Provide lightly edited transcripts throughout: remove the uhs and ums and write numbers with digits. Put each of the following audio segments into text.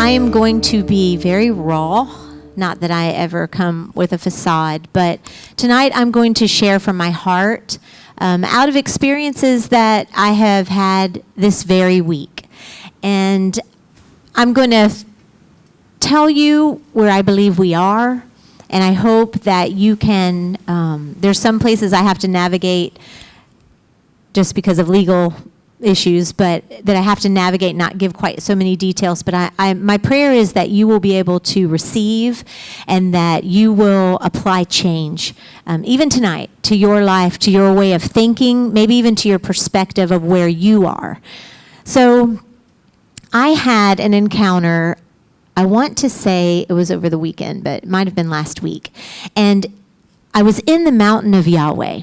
I am going to be very raw. Not that I ever come with a facade, but tonight I'm going to share from my heart out of experiences that I have had this very week. And I'm going to tell you where I believe we are, and I hope that you can, there's some places I have to navigate just because of legal issues, but that I have to navigate, not give quite so many details. But my prayer is that you will be able to receive and that you will apply change, even tonight, to your life, to your way of thinking, maybe even to your perspective of where you are. So I had an encounter, I want to say it was over the weekend, but it might have been last week. And I was in the mountain of Yahweh.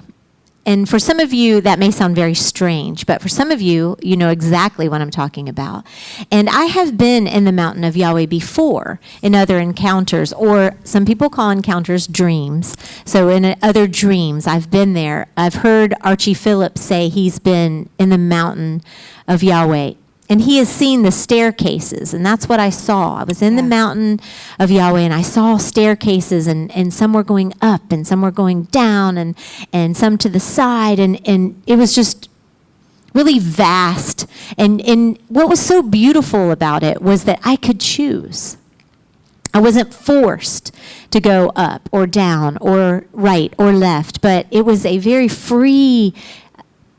And for some of you, that may sound very strange, but for some of you, you know exactly what I'm talking about. And I have been in the mountain of Yahweh before in other encounters, or some people call encounters dreams. So in other dreams, I've been there. I've heard Archie Phillips say he's been in the mountain of Yahweh. And he has seen the staircases, and that's what I saw. I was in the mountain of Yahweh, and I saw staircases, and some were going up, and some were going down, and some to the side, and it was just really vast. And what was so beautiful about it was that I could choose. I wasn't forced to go up or down or right or left, but it was a very free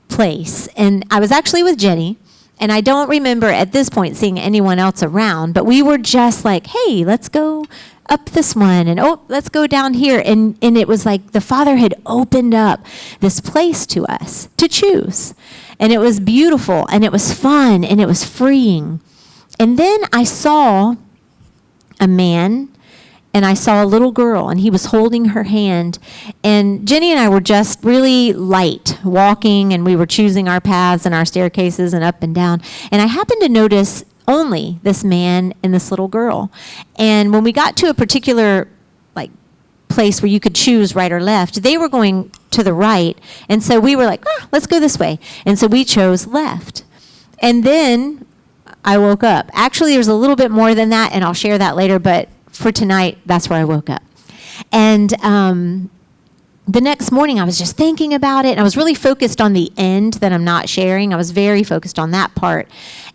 place. And I was actually with Jenny. And I don't remember at this point seeing anyone else around, but we were just like, hey, let's go up this one, and let's go down here. And it was like the Father had opened up this place to us to choose. And it was beautiful, and it was fun, and it was freeing. And then I saw a man, and I saw a little girl, and he was holding her hand. And Jenny and I were just really light walking, and we were choosing our paths and our staircases and up and down. And I happened to notice only this man and this little girl. And when we got to a particular place where you could choose right or left, they were going to the right. And so we were like, let's go this way. And so we chose left. And then I woke up. Actually, there's a little bit more than that, and I'll share that later, but for tonight, that's where I woke up. And the next morning, I was just thinking about it, and I was really focused on the end that I'm not sharing. I was very focused on that part,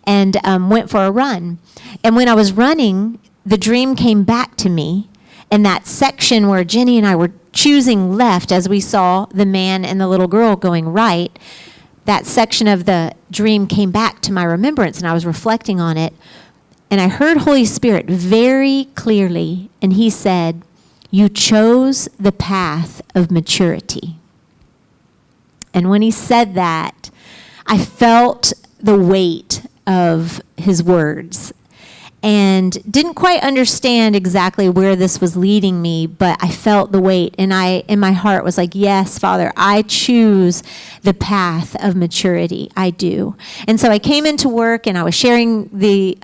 and went for a run. And when I was running, the dream came back to me, and that section where Jenny and I were choosing left as we saw the man and the little girl going right, that section of the dream came back to my remembrance, and I was reflecting on it. And I heard Holy Spirit very clearly, and he said, you chose the path of maturity. And when he said that, I felt the weight of his words and didn't quite understand exactly where this was leading me, but I felt the weight, and I, in my heart, was like, yes, Father, I choose the path of maturity. I do. And so I came into work, and I was sharing the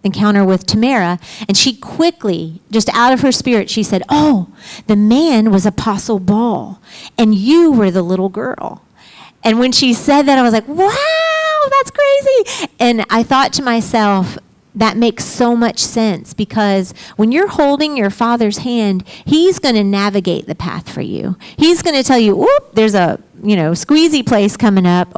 encounter with Tamara, and she quickly, just out of her spirit, she said, the man was Apostle Ball, and you were the little girl. And when she said that, I was like, wow, that's crazy. And I thought to myself, that makes so much sense, because when you're holding your Father's hand, he's going to navigate the path for you. He's going to tell you, there's a squeezy place coming up.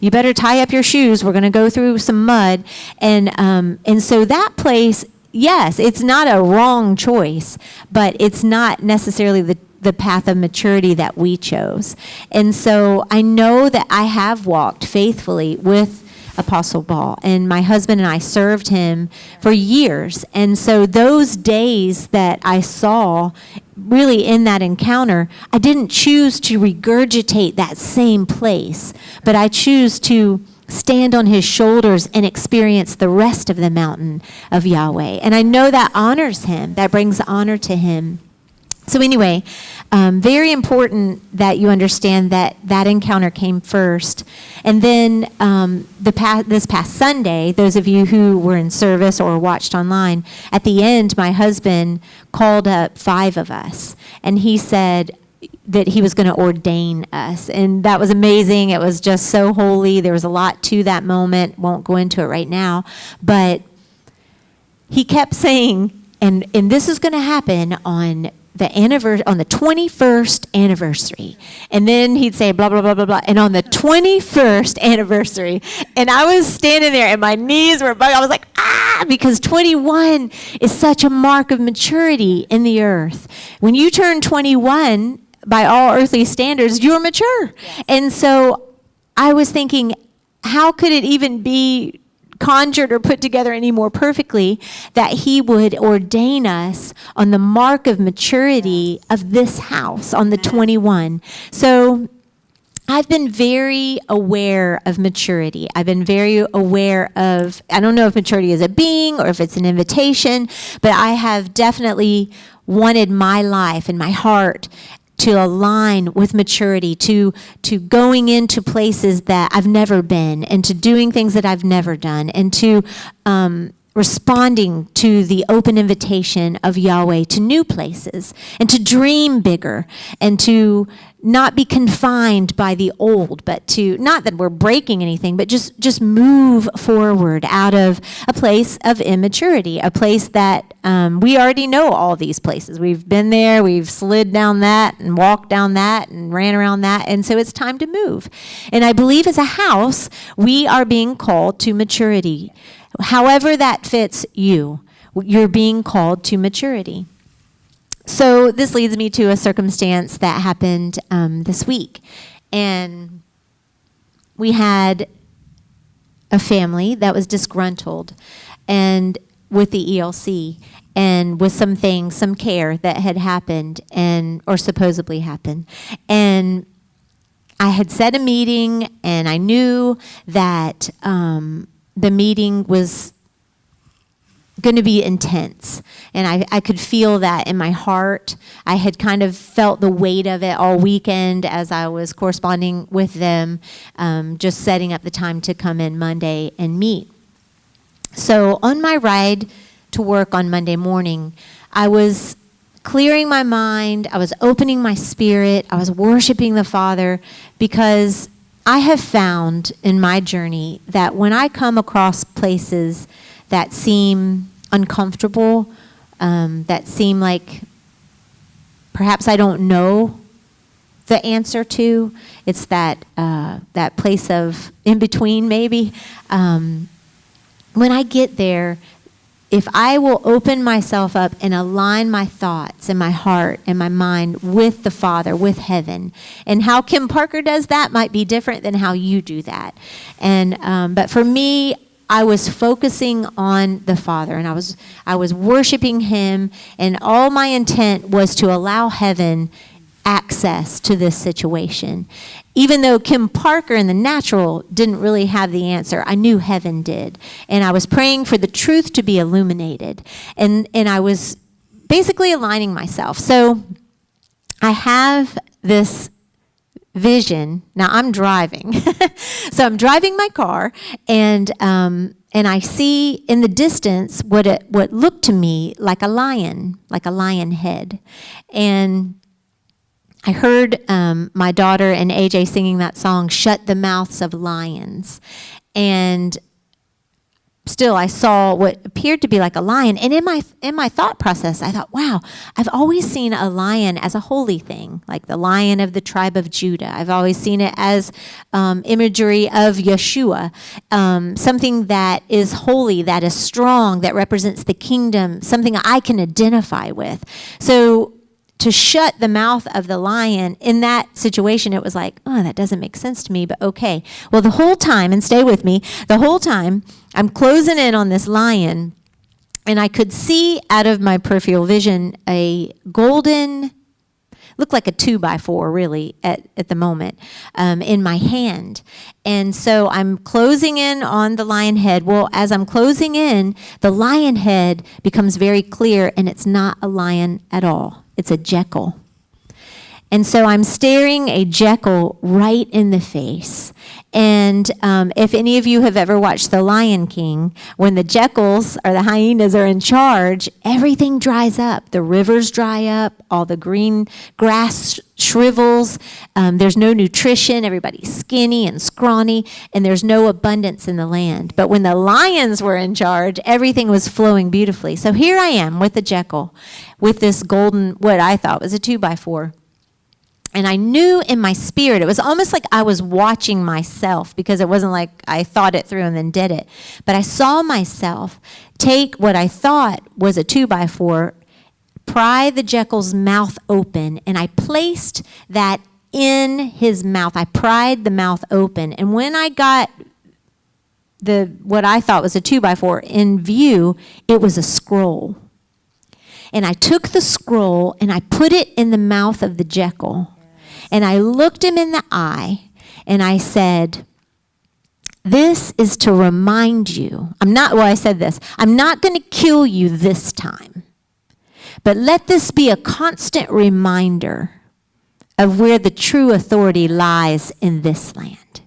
You better tie up your shoes. We're going to go through some mud. And so that place, yes, it's not a wrong choice, but it's not necessarily the path of maturity that we chose. And so I know that I have walked faithfully with Apostle Ball, and my husband and I served him for years. And so those days that I saw really in that encounter, I didn't choose to regurgitate that same place, but I choose to stand on his shoulders and experience the rest of the mountain of Yahweh. And I know that honors him, that brings honor to him. So anyway, very important that you understand that that encounter came first. And then this past Sunday, those of you who were in service or watched online, at the end, my husband called up 5 of us, and he said that he was going to ordain us. And that was amazing. It was just so holy. There was a lot to that moment. Won't go into it right now. But he kept saying, and this is going to happen on the 21st anniversary. And then he'd say blah, blah, blah, blah, blah. And on the 21st anniversary, and I was standing there and my knees were bugging. I was like, because 21 is such a mark of maturity in the earth. When you turn 21, by all earthly standards, you're mature. Yes. And so I was thinking, how could it even be conjured or put together any more perfectly that he would ordain us on the mark of maturity of this house on the 21. So I've been very aware of maturity. I've been very aware of, I don't know if maturity is a being or if it's an invitation, but I have definitely wanted my life and my heart to align with maturity, to going into places that I've never been, and to doing things that I've never done, and to responding to the open invitation of Yahweh to new places, and to dream bigger, and to not be confined by the old, but to, not that we're breaking anything, but just move forward out of a place of immaturity, a place that we already know all these places. We've been there, we've slid down that and walked down that and ran around that, and so it's time to move. And I believe as a house, we are being called to maturity. However that fits you, you're being called to maturity. So this leads me to a circumstance that happened this week. And we had a family that was disgruntled and with the ELC and with some things, some care that had happened or supposedly happened. And I had set a meeting, and I knew that the meeting was going to be intense, and I could feel that in my heart. I had kind of felt the weight of it all weekend as I was corresponding with them, just setting up the time to come in Monday and meet. So on my ride to work on Monday morning, I was clearing my mind, I was opening my spirit, I was worshiping the Father, because I have found in my journey that when I come across places that seem uncomfortable, that seem like perhaps I don't know the answer to, it's that place of in between maybe. When I get there, if I will open myself up and align my thoughts and my heart and my mind with the Father, with heaven, and how Kim Parker does that might be different than how you do that. And but for me, I was focusing on the Father, and I was worshiping Him, and all my intent was to allow heaven access to this situation. Even though Kim Parker in the natural didn't really have the answer, I knew heaven did. And I was praying for the truth to be illuminated. And I was basically aligning myself. So I have this vision. Now I'm driving. So I'm driving my car, and I see in the distance what looked to me like a lion head. And I heard my daughter and AJ singing that song, "Shut the Mouths of Lions." And still I saw what appeared to be like a lion. And in my thought process, I thought, wow, I've always seen a lion as a holy thing, like the Lion of the tribe of Judah. I've always seen it as imagery of Yeshua, something that is holy, that is strong, that represents the kingdom, something I can identify with. So to shut the mouth of the lion in that situation, it was like, oh, that doesn't make sense to me, but okay. Well, the whole time, and stay with me, the whole time I'm closing in on this lion, and I could see out of my peripheral vision a golden, looked like a 2x4 really at the moment, in my hand. And so I'm closing in on the lion head. Well, as I'm closing in, the lion head becomes very clear, and it's not a lion at all. It's a Jekyll. And so I'm staring a Jekyll right in the face. And if any of you have ever watched The Lion King, when the Jekylls or the hyenas are in charge, everything dries up. The rivers dry up, all the green grass shrivels, there's no nutrition, everybody's skinny and scrawny, and there's no abundance in the land. But when the lions were in charge, everything was flowing beautifully. So here I am with the Jekyll, with this golden, what I thought was a 2x4. And I knew in my spirit, it was almost like I was watching myself, because it wasn't like I thought it through and then did it. But I saw myself take what I thought was a 2x4, pry the Jekyll's mouth open, and I placed that in his mouth. I pried the mouth open. And when I got what I thought was a 2x4 in view, it was a scroll. And I took the scroll and I put it in the mouth of the Jekyll. And I looked him in the eye and I said, this is to remind you. I said this. I'm not going to kill you this time. But let this be a constant reminder of where the true authority lies in this land.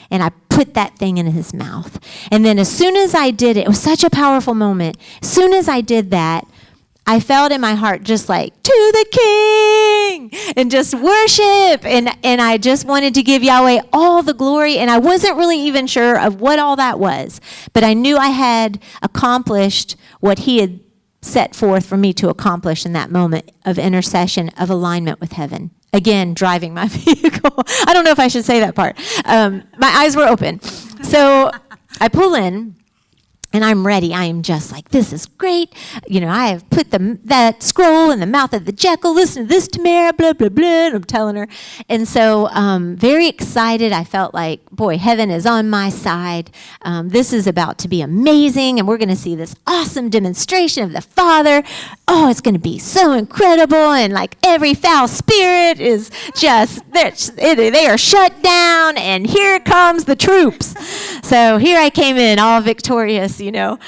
And I put that thing in his mouth. And then as soon as I did it, it was such a powerful moment. As soon as I did that, I felt in my heart just like, to the King, and just worship. And I just wanted to give Yahweh all the glory. And I wasn't really even sure of what all that was. But I knew I had accomplished what he had set forth for me to accomplish in that moment of intercession, of alignment with heaven. Again, driving my vehicle. I don't know if I should say that part. My eyes were open. So I pull in. And I'm ready. I am just like, this is great. I have put that scroll in the mouth of the Jekyll. Listen to this, Tamara, blah, blah, blah. And I'm telling her. And so very excited. I felt like, boy, heaven is on my side. This is about to be amazing. And we're going to see this awesome demonstration of the Father. Oh, it's going to be so incredible. And like every foul spirit is just, they are shut down. And here comes the troops. So here I came in all victorious. And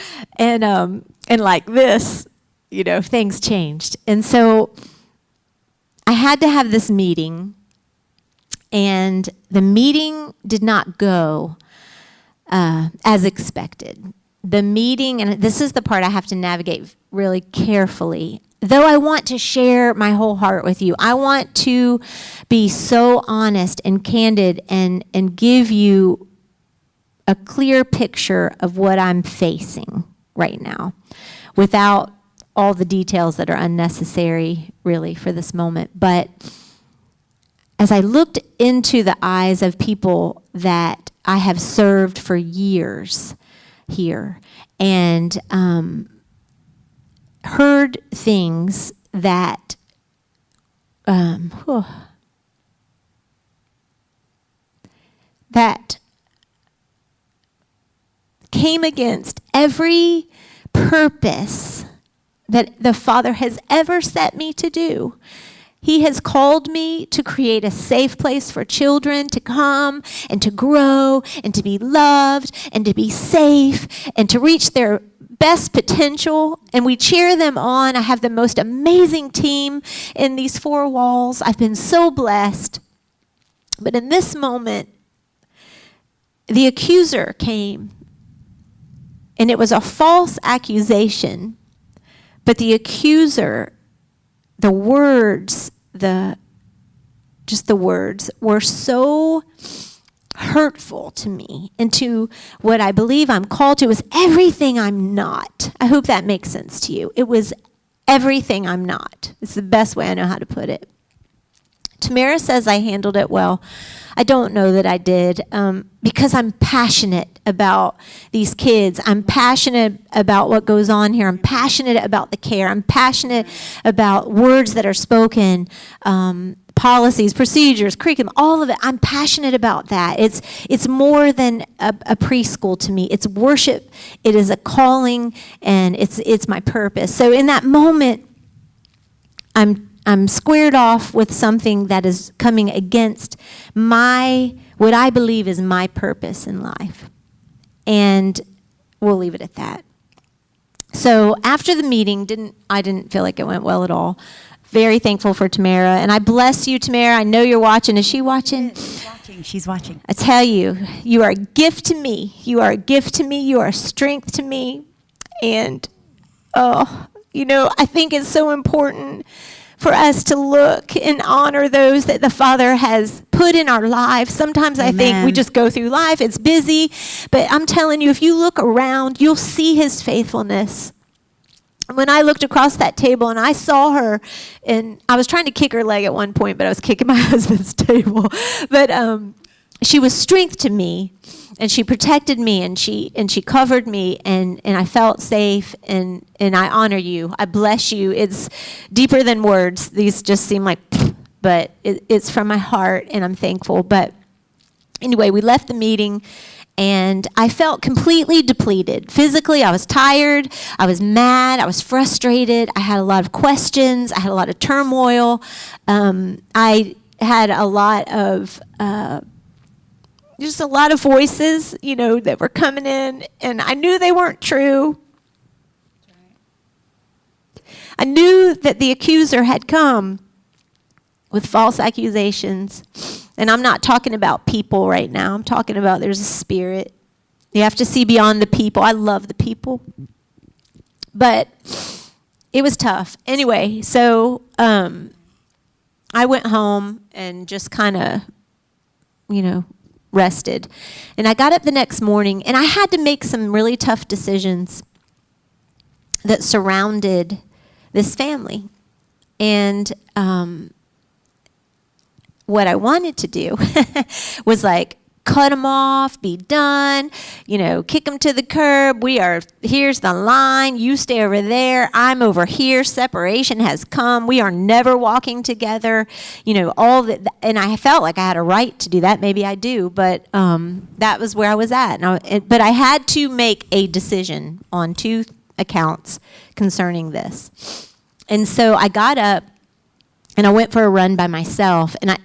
like this, things changed. And so I had to have this meeting, and the meeting did not go as expected. The meeting, and this is the part I have to navigate really carefully. Though I want to share my whole heart with you, I want to be so honest and candid and give you a clear picture of what I'm facing right now without all the details that are unnecessary really for this moment. But as I looked into the eyes of people that I have served for years here and heard things that that came against every purpose that the Father has ever set me to do. He has called me to create a safe place for children to come and to grow and to be loved and to be safe and to reach their best potential. And we cheer them on. I have the most amazing team in these four walls. I've been so blessed. But in this moment, the accuser came. And it was a false accusation, but the accuser, the words were so hurtful to me and to what I believe I'm called to. It was everything I'm not. I hope that makes sense to you. It was everything I'm not. It's the best way I know how to put it. Tamara says I handled it well. I don't know that I did because I'm passionate about these kids. I'm passionate about what goes on here. I'm passionate about the care. I'm passionate about words that are spoken, policies, procedures, curriculum, all of it. I'm passionate about that. It's more than a preschool to me. It's worship. It is a calling, and it's my purpose. So in that moment, I'm squared off with something that is coming against what I believe is my purpose in life. And we'll leave it at that. So after the meeting, I didn't feel like it went well at all. Very thankful for Tamara. And I bless you, Tamara. I know you're watching. Is she watching? She's watching. I tell you, you are a gift to me. You are a gift to me. You are a strength to me. And, I think it's so important for us to look and honor those that the Father has put in our lives. Sometimes I think we just go through life. It's busy. But I'm telling you, if you look around, you'll see his faithfulness. When I looked across that table and I saw her, and I was trying to kick her leg at one point, but I was kicking my husband's table. But she was strength to me, and she protected me, and she covered me, and I felt safe, and I honor you. I bless you. It's deeper than words. These just seem like, but it's from my heart, and I'm thankful. But anyway, we left the meeting, and I felt completely depleted. Physically, I was tired. I was mad. I was frustrated. I had a lot of questions. I had a lot of turmoil. I had a lot of, just a lot of voices, that were coming in, and I knew they weren't true. I knew that the accuser had come with false accusations. And I'm not talking about people right now. I'm talking about there's a spirit. You have to see beyond the people. I love the people. But it was tough. Anyway, so I went home and just kind of, rested. And I got up the next morning, and I had to make some really tough decisions that surrounded this family. And what I wanted to do was cut them off, be done, kick them to the curb. Here's the line. You stay over there. I'm over here. Separation has come. We are never walking together. All that. And I felt like I had a right to do that. Maybe I do, but that was where I was at. But I had to make a decision on 2 accounts concerning this. And so I got up, and I went for a run by myself, and I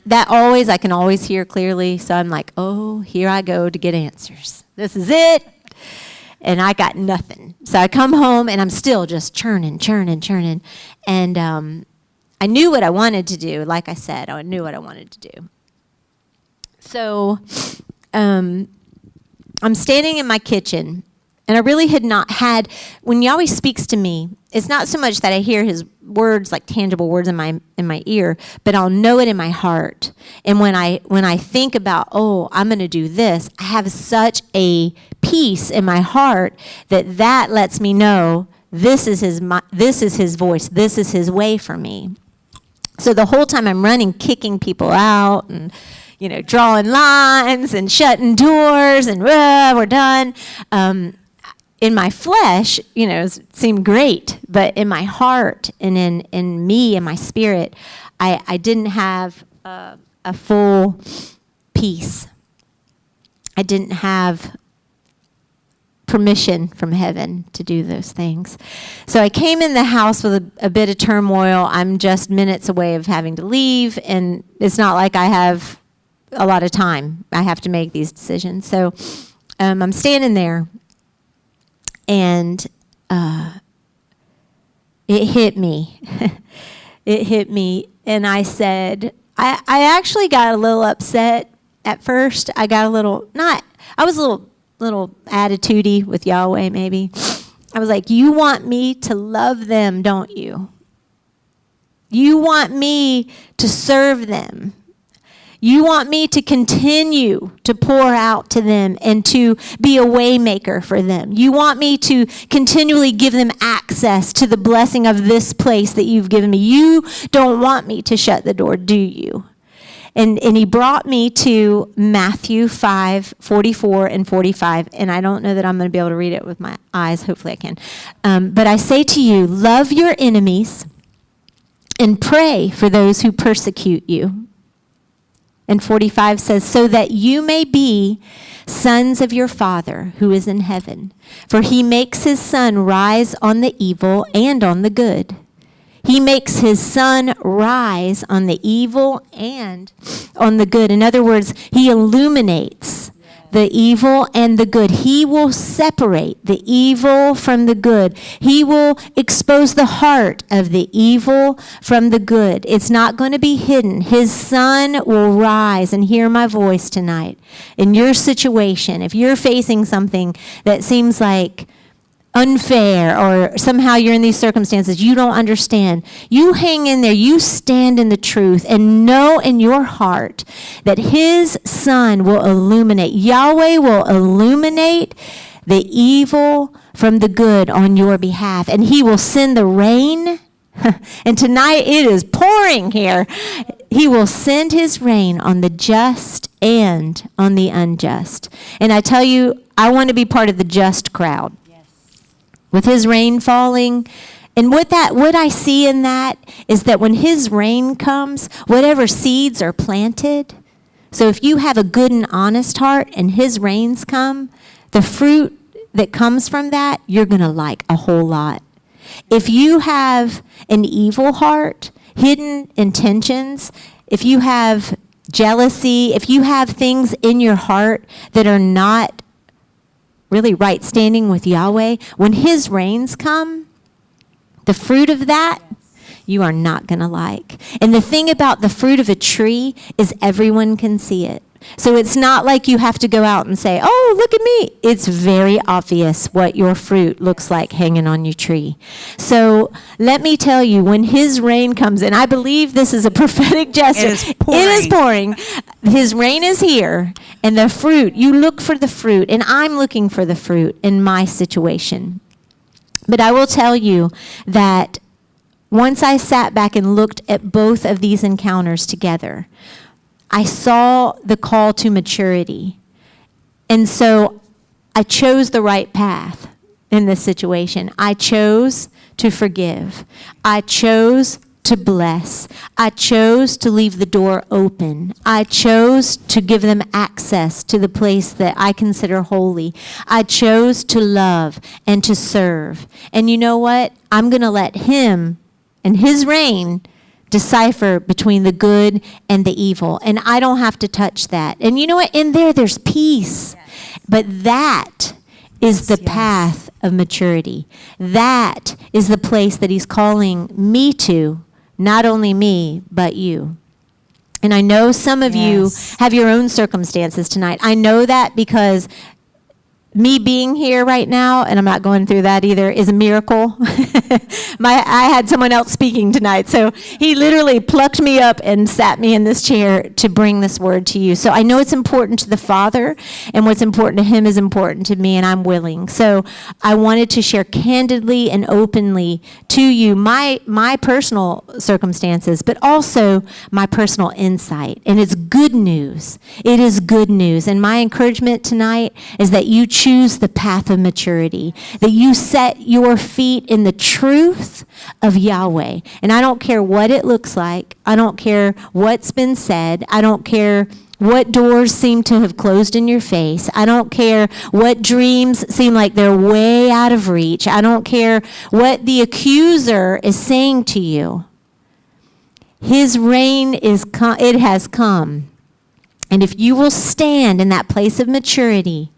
can always hear clearly, so I'm like, oh, here I go to get answers. This is it, and I got nothing. So I come home, and I'm still just churning, and I knew what I wanted to do. Like I said, I knew what I wanted to do. So I'm standing in my kitchen, and I really had not had, when Yahweh speaks to me, it's not so much that I hear his words, like tangible words in my ear, but I'll know it in my heart. And when I think about, I'm going to do this, I have such a peace in my heart that lets me know this is his voice, this is his way for me. So the whole time I'm running, kicking people out, and drawing lines and shutting doors, and we're done. In my flesh, it seemed great, but in my heart and in me and my spirit, I didn't have a full peace. I didn't have permission from heaven to do those things. So I came in the house with a bit of turmoil. I'm just minutes away of having to leave, and it's not like I have a lot of time. I have to make these decisions. So I'm standing there. And it hit me. It hit me. And I said, I actually got a little upset at first. I was a little attitude-y with Yahweh maybe. I was like, you want me to love them, don't you? You want me to serve them. You want me to continue to pour out to them and to be a way maker for them. You want me to continually give them access to the blessing of this place that you've given me. You don't want me to shut the door, do you? And he brought me to Matthew 5:44 and 45. And I don't know that I'm going to be able to read it with my eyes. Hopefully I can. But I say to you, love your enemies and pray for those who persecute you. And 45 says, so that you may be sons of your Father who is in heaven. For he makes his sun rise on the evil and on the good. He makes his sun rise on the evil and on the good. In other words, he illuminates the evil and the good. He will separate the evil from the good. He will expose the heart of the evil from the good. It's not going to be hidden. His sun will rise, and hear my voice tonight. In your situation, if you're facing something that seems like unfair, or somehow you're in these circumstances you don't understand, you hang in there, you stand in the truth, and know in your heart that his sun will illuminate. Yahweh will illuminate the evil from the good on your behalf, and he will send the rain. And tonight it is pouring here. He will send his rain on the just and on the unjust. And I tell you, I want to be part of the just crowd. With his rain falling. And what I see in that is that when his rain comes, whatever seeds are planted, so if you have a good and honest heart and his rains come, the fruit that comes from that, you're going to like a whole lot. If you have an evil heart, hidden intentions, if you have jealousy, if you have things in your heart that are not really right standing with Yahweh, when his rains come, the fruit of that, you are not going to like. And the thing about the fruit of a tree is everyone can see it. So it's not like you have to go out and say, oh, look at me. It's very obvious what your fruit looks like hanging on your tree. So let me tell you, when his rain comes, and I believe this is a prophetic gesture. It is pouring. His rain is here. And the fruit, you look for the fruit. And I'm looking for the fruit in my situation. But I will tell you that once I sat back and looked at both of these encounters together, I saw the call to maturity. And so I chose the right path in this situation. I chose to forgive. I chose to bless. I chose to leave the door open. I chose to give them access to the place that I consider holy. I chose to love and to serve. And you know what? I'm going to let him and his reign decipher between the good and the evil. And I don't have to touch that. And you know what? In there's peace. But that is the path of maturity. That is the place that he's calling me to, not only me, but you. And I know some of you have your own circumstances tonight. I know that because me being here right now, and I'm not going through that either, is a miracle. I had someone else speaking tonight, so he literally plucked me up and sat me in this chair to bring this word to you. So I know it's important to the Father, and what's important to him is important to me, and I'm willing. So I wanted to share candidly and openly to you my personal circumstances, but also my personal insight. And it's good news. It is good news. And my encouragement tonight is that you choose the path of maturity, that you set your feet in the truth of Yahweh. And I don't care what it looks like. I don't care what's been said. I don't care what doors seem to have closed in your face. I don't care what dreams seem like they're way out of reach. I don't care what the accuser is saying to you. His reign it has come. And if you will stand in that place of maturity,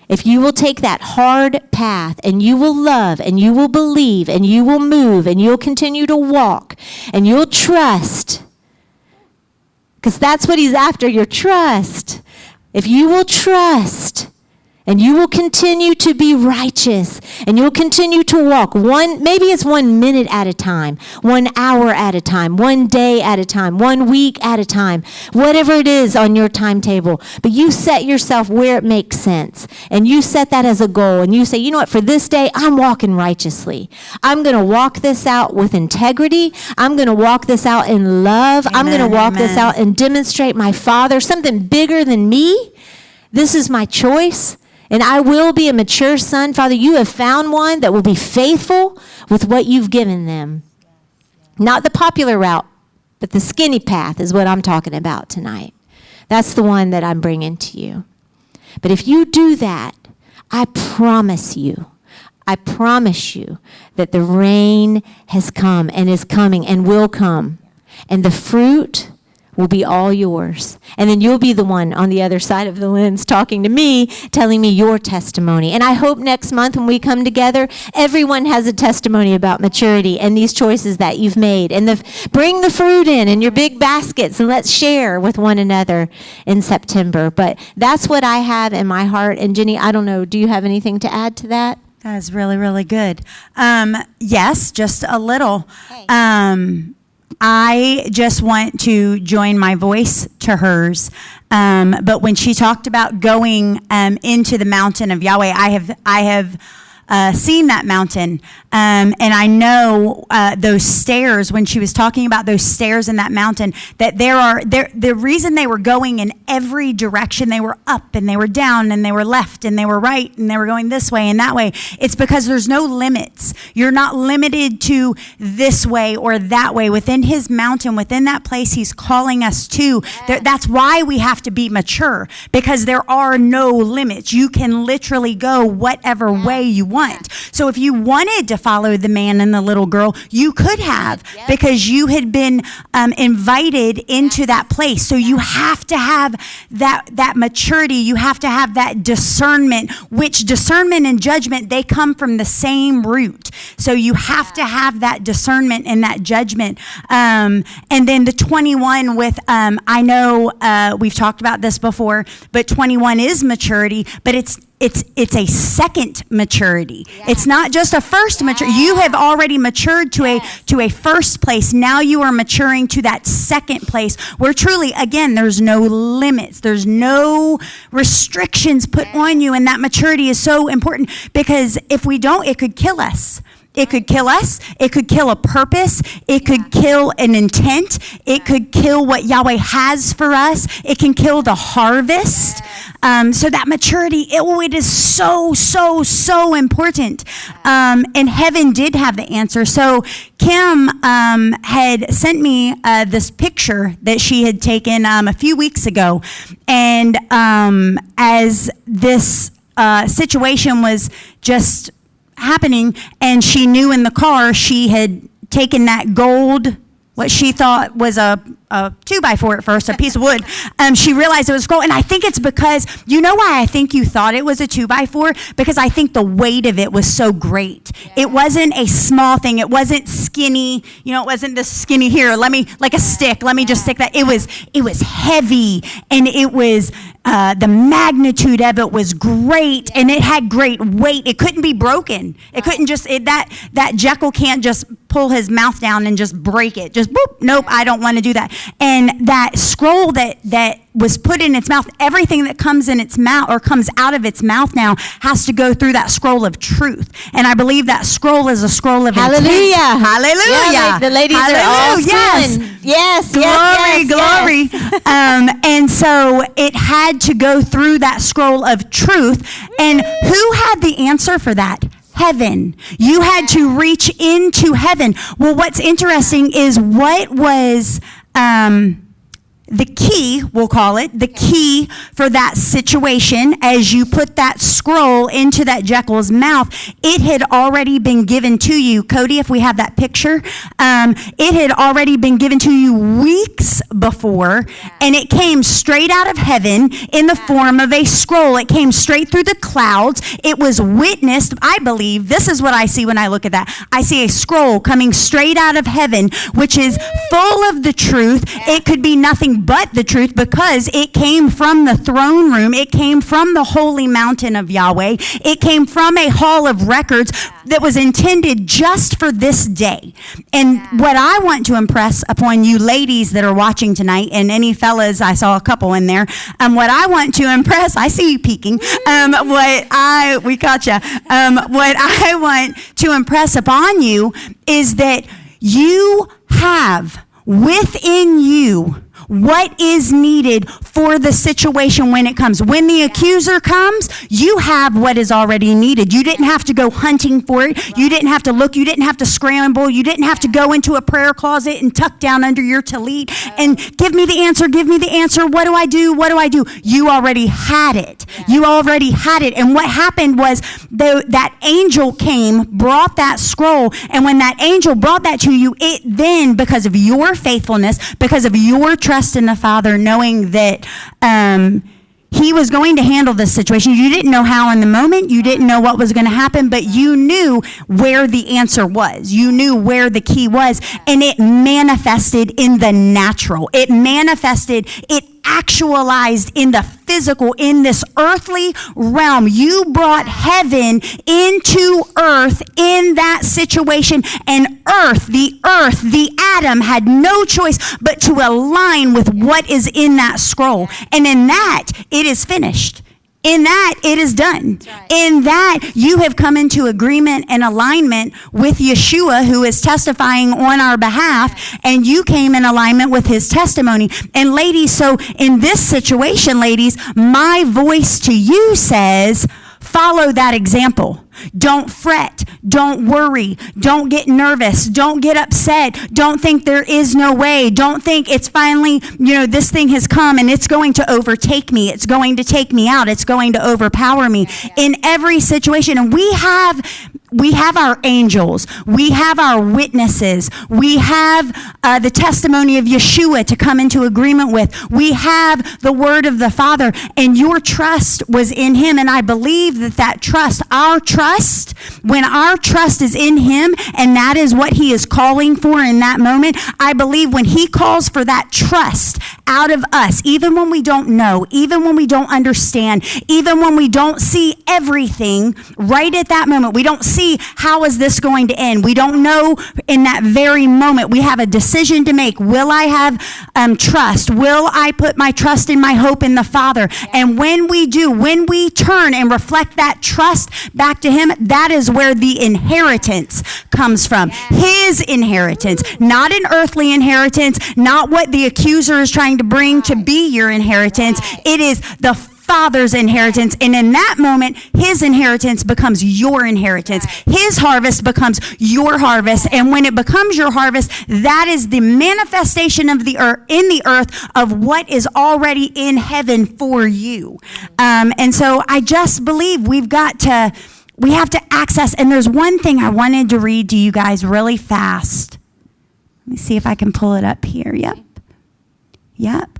if you will take that hard path and you will love and you will believe and you will move and you'll continue to walk and you'll trust, because that's what he's after, your trust. If you will trust and you will continue to be righteous and you'll continue to walk maybe it's 1 minute at a time, 1 hour at a time, 1 day at a time, 1 week at a time, whatever it is on your timetable. But you set yourself where it makes sense and you set that as a goal and you say, you know what, for this day, I'm walking righteously. I'm going to walk this out with integrity. I'm going to walk this out in love. Amen, I'm going to walk this out and demonstrate my Father, something bigger than me. This is my choice. And I will be a mature son. Father, you have found one that will be faithful with what you've given them. Not the popular route, but the skinny path is what I'm talking about tonight. That's the one that I'm bringing to you. But if you do that, I promise you that the rain has come and is coming and will come. And the fruit will be all yours. And then you'll be the one on the other side of the lens talking to me, telling me your testimony. And I hope next month when we come together, everyone has a testimony about maturity and these choices that you've made. And bring the fruit in your big baskets, and let's share with one another in September. But that's what I have in my heart. And Jenny, I don't know, do you have anything to add to that? That's really, really good. Yes, just a little. Hey. I just want to join my voice to hers. But when she talked about going into the mountain of Yahweh, I have seen that mountain. And I know those stairs, when she was talking about those stairs in that mountain, that the reason they were going in every direction, they were up and they were down and they were left and they were right and they were going this way and that way. It's because there's no limits. You're not limited to this way or that way. Within his mountain, within that place he's calling us to, that's why we have to be mature, because there are no limits. You can literally go whatever way you want. So if you wanted to follow the man and the little girl, you could have, because you had been invited into that place. So you have to have that maturity. You have to have that discernment, which discernment and judgment, they come from the same root. So you have to have that discernment and that judgment. And then the 21 with, I know we've talked about this before, but 21 is maturity, but it's a second maturity. Yes. It's not just a first maturity. You have already matured to a first place. Now you are maturing to that second place where truly, again, there's no limits. There's no restrictions put on you. And that maturity is so important, because if we don't, it could kill us. It could kill us. It could kill a purpose. It could kill an intent. It could kill what Yahweh has for us. It can kill the harvest. So that maturity, it is so, so, so important. And heaven did have the answer. So Kim had sent me this picture that she had taken a few weeks ago. And as this situation was just happening, and she knew in the car she had taken that gold, what she thought was a 2x4 at first, a piece of wood. She realized it was gold, and I think it's because, you know why I think you thought it was a 2x4? Because I think the weight of it was so great. Yeah. It wasn't a small thing. It wasn't skinny. It wasn't this skinny here. Like a stick. Let me just stick that. It was heavy, and it was the magnitude of it was great, and it had great weight. It couldn't be broken. It couldn't just that Jekyll can't just pull his mouth down and just break it. Just boop. Nope. I don't want to do that. And that scroll that was put in its mouth, everything that comes in its mouth or comes out of its mouth now has to go through that scroll of truth. And I believe that scroll is a scroll of hallelujah. Intent. Hallelujah. Yeah, like the ladies hallelujah. are all yes. Glory. And so it had to go through that scroll of truth. And who had the answer for that? Heaven. You had to reach into heaven. Well, what's interesting is what was the key, we'll call it, the key for that situation as you put that scroll into that Jekyll's mouth, it had already been given to you. Cody, if we have that picture, it had already been given to you weeks before, and it came straight out of heaven in the form of a scroll. It came straight through the clouds. It was witnessed, I believe, this is what I see when I look at that. I see a scroll coming straight out of heaven, which is full of the truth. It could be nothing but the truth, because it came from the throne room. It came from the holy mountain of Yahweh. It came from a hall of records that was intended just for this day. And what I want to impress upon you ladies that are watching tonight, and any fellas, I saw a couple in there, what I want to impress, I see you peeking, what I want to impress upon you is that you have within you what is needed for the situation when it comes. When the accuser comes, you have what is already needed. You didn't have to go hunting for it. You didn't have to look. You didn't have to scramble. You didn't have to go into a prayer closet and tuck down under your tallit and give me the answer, give me the answer. What do I do? What do I do? You already had it. You already had it. And what happened was that angel came, brought that scroll, and when that angel brought that to you, it then, because of your faithfulness, because of your trust trust in the Father, knowing that he was going to handle this situation. You didn't know how in the moment. You didn't know what was going to happen, but you knew where the answer was. You knew where the key was, and it manifested in the natural. It manifested, it actualized in the physical, in this earthly realm. You brought heaven into earth in that situation, and the Adam had no choice but to align with what is in that scroll. And in that, it is finished. In that, it is done. Right. In that, you have come into agreement and alignment with Yeshua, who is testifying on our behalf, and you came in alignment with his testimony. And ladies, so in this situation, ladies, my voice to you says, follow that example. Don't fret. Don't worry. Don't get nervous. Don't get upset. Don't think there is no way. Don't think it's finally, this thing has come and it's going to overtake me. It's going to take me out. It's going to overpower me. In every situation. And we have our angels. We have our witnesses. We have the testimony of Yeshua to come into agreement with. We have the word of the Father, and your trust was in him. And I believe that trust, our trust, when our trust is in him, and that is what he is calling for in that moment, I believe when he calls for that trust out of us, even when we don't know, even when we don't understand, even when we don't see everything right at that moment, we don't see how is this going to end. We don't know in that very moment. We have a decision to make. Will I have trust? Will I put my trust and my hope in the Father? And when we do, when we turn and reflect that trust back to him, that is where the inheritance comes from. His inheritance, not an earthly inheritance, not what the accuser is trying to bring to be your inheritance. It is the Father's inheritance, and in that moment, his inheritance becomes your inheritance. His harvest becomes your harvest, and when it becomes your harvest, that is the manifestation of the earth in the earth of what is already in heaven for you. And so I just believe we have to access, and there's one thing I wanted to read to you guys really fast. Let me see if I can pull it up here. Yep.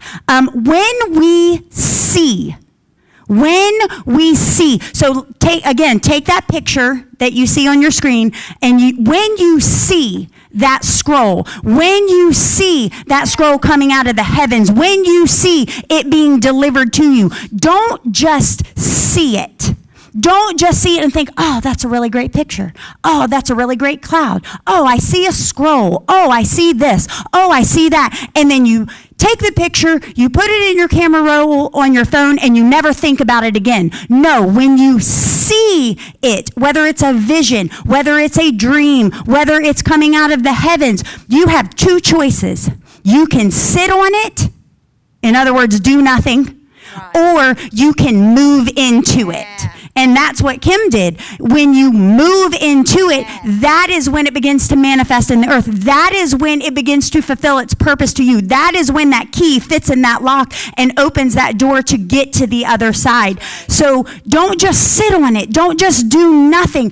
When we see, so take that picture that you see on your screen, and when you see that scroll, when you see that scroll coming out of the heavens, when you see it being delivered to you, don't just see it. Don't just see it and think, oh, that's a really great picture. Oh, that's a really great cloud. Oh, I see a scroll. Oh, I see this. Oh, I see that. And then you take the picture, you put it in your camera roll on your phone, and you never think about it again. No, when you see it, whether it's a vision, whether it's a dream, whether it's coming out of the heavens, you have two choices. You can sit on it, in other words, do nothing, or you can move into it. And that's what Kim did. When you move into it, that is when it begins to manifest in the earth. That is when it begins to fulfill its purpose to you. That is when that key fits in that lock and opens that door to get to the other side. So don't just sit on it. Don't just do nothing.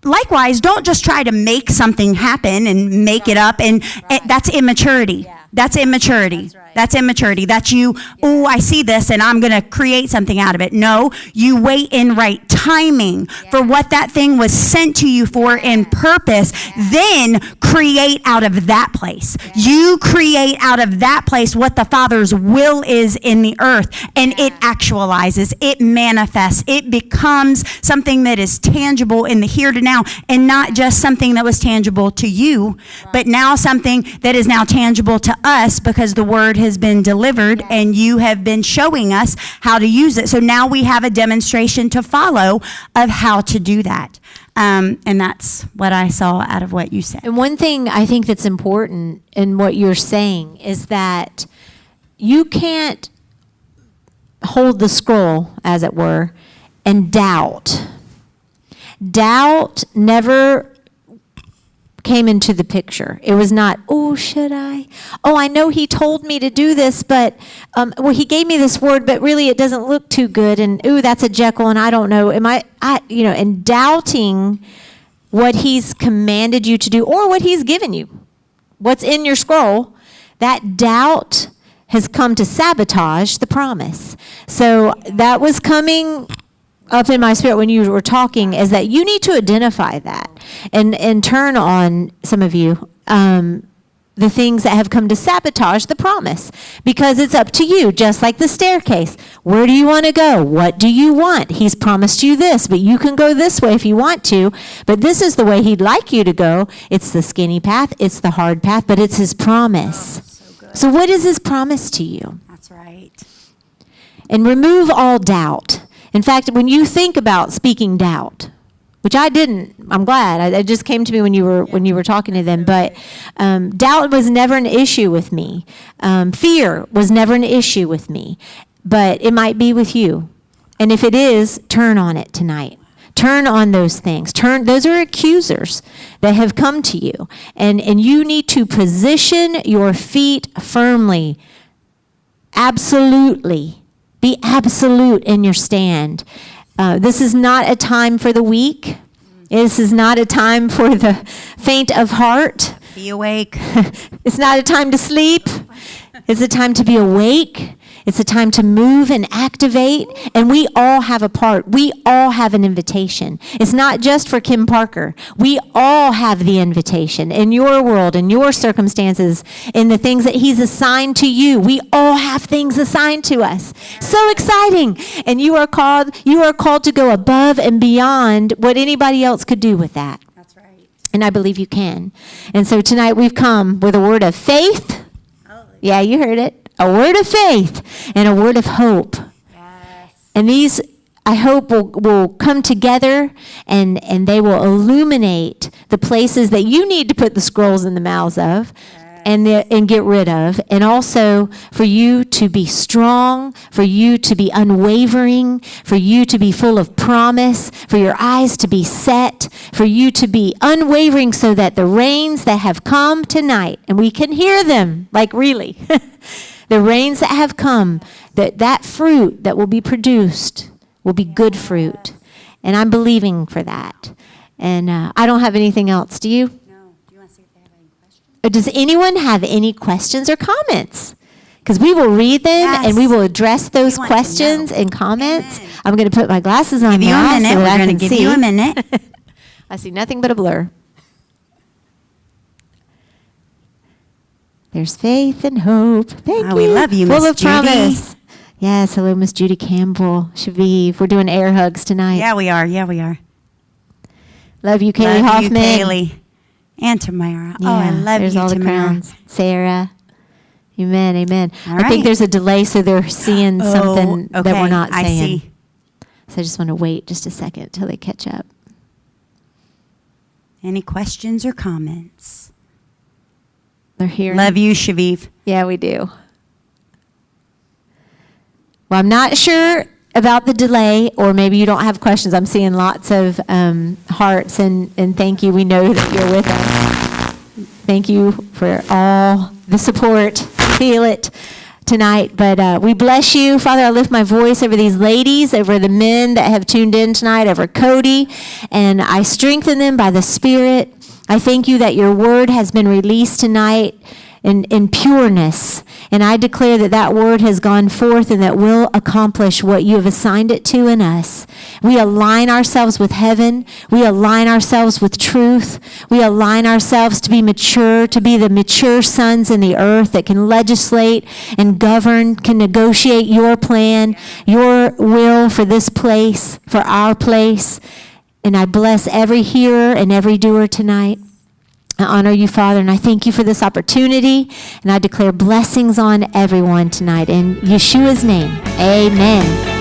Likewise, don't just try to make something happen and make it up. And that's immaturity. That's immaturity. That's immaturity. That's you, oh, I see this and I'm going to create something out of it. No, you wait in right timing for what that thing was sent to you for in purpose, then create out of that place. You create out of that place what the Father's will is in the earth, and it actualizes, it manifests, it becomes something that is tangible in the here to now, and not just something that was tangible to you, but now something that is now tangible to us because the word has been delivered and you have been showing us how to use it. So now we have a demonstration to follow of how to do that. And that's what I saw out of what you said. And one thing I think that's important in what you're saying is that you can't hold the scroll, as it were, and doubt. Doubt never came into the picture. It was not, oh, should I? Oh, I know he told me to do this, but, he gave me this word, but really it doesn't look too good, and, ooh, that's a Jekyll, and I don't know. And doubting what he's commanded you to do or what he's given you, what's in your scroll, that doubt has come to sabotage the promise. So that was coming up in my spirit when you were talking, is that you need to identify that and turn on, some of you, the things that have come to sabotage the promise, because it's up to you, just like the staircase. Where do you want to go? What do you want? He's promised you this, but you can go this way if you want to, but this is the way he'd like you to go. It's the skinny path, it's the hard path, but it's his promise. So what is his promise to you? That's right. And remove all doubt. In fact, when you think about speaking doubt, which I didn't, I'm glad. It just came to me when you were talking to them. But doubt was never an issue with me. Fear was never an issue with me. But it might be with you. And if it is, turn on it tonight. Turn on those things. Those are accusers that have come to you. And you need to position your feet firmly. Absolutely. Be absolute in your stand. This is not a time for the weak. This is not a time for the faint of heart. Be awake. It's not a time to sleep. It's a time to be awake. It's a time to move and activate. And we all have a part. We all have an invitation. It's not just for Kim Parker. We all have the invitation in your world, in your circumstances, in the things that he's assigned to you. We all have things assigned to us. So exciting. And you are called to go above and beyond what anybody else could do with that. That's right. And I believe you can. And so tonight we've come with a word of faith. Yeah, you heard it. A word of faith and a word of hope. Yes. And these, I hope, will come together and they will illuminate the places that you need to put the scrolls in the mouths of. And get rid of, and also for you to be strong, for you to be unwavering, for you to be full of promise, for your eyes to be set, for you to be unwavering, so that the rains that have come tonight, and we can hear them, like really, the rains that have come, that fruit that will be produced will be good fruit. And I'm believing for that. And I don't have anything else. Do you? Does anyone have any questions or comments? Because we will read them and we will address those questions and comments. Amen. I'm going to put my glasses on Give you now a minute. so that We're I going can to give see. you a minute. I see nothing but a blur. There's faith and hope. Thank you. We love you, Full Miss of Judy. promise. Yes, hello, Miss Judy Campbell. Shaviv. We're doing air hugs tonight. Yeah, we are. Yeah, we are. Love you, Kaylee Love Hoffman. you, Kaylee. And Tamara. Yeah, Oh, I love there's you, all the Tamara. crowns. Sarah. Amen, amen. All I think right. there's a delay, so they're seeing something that we're not I saying. see. So I just want to wait just a second till they catch up. Any questions or comments? They're here. Love you, Shaviv. Yeah, we do. Well, I'm not sure about the delay, or maybe you don't have questions. I'm seeing lots of hearts, and thank you. We know that you're with us. Thank you for all the support. Feel it tonight. But we bless you. Father, I lift my voice over these ladies, over the men that have tuned in tonight, over Cody, and I strengthen them by the Spirit. I thank you that your word has been released tonight in pureness. And I declare that that word has gone forth and that will accomplish what you have assigned it to in us. We align ourselves with heaven. We align ourselves with truth. We align ourselves to be mature, to be the mature sons in the earth that can legislate and govern, can negotiate your plan, your will for this place, for our place. And I bless every hearer and every doer tonight. I honor you, Father, and I thank you for this opportunity, and I declare blessings on everyone tonight. In Yeshua's name, amen.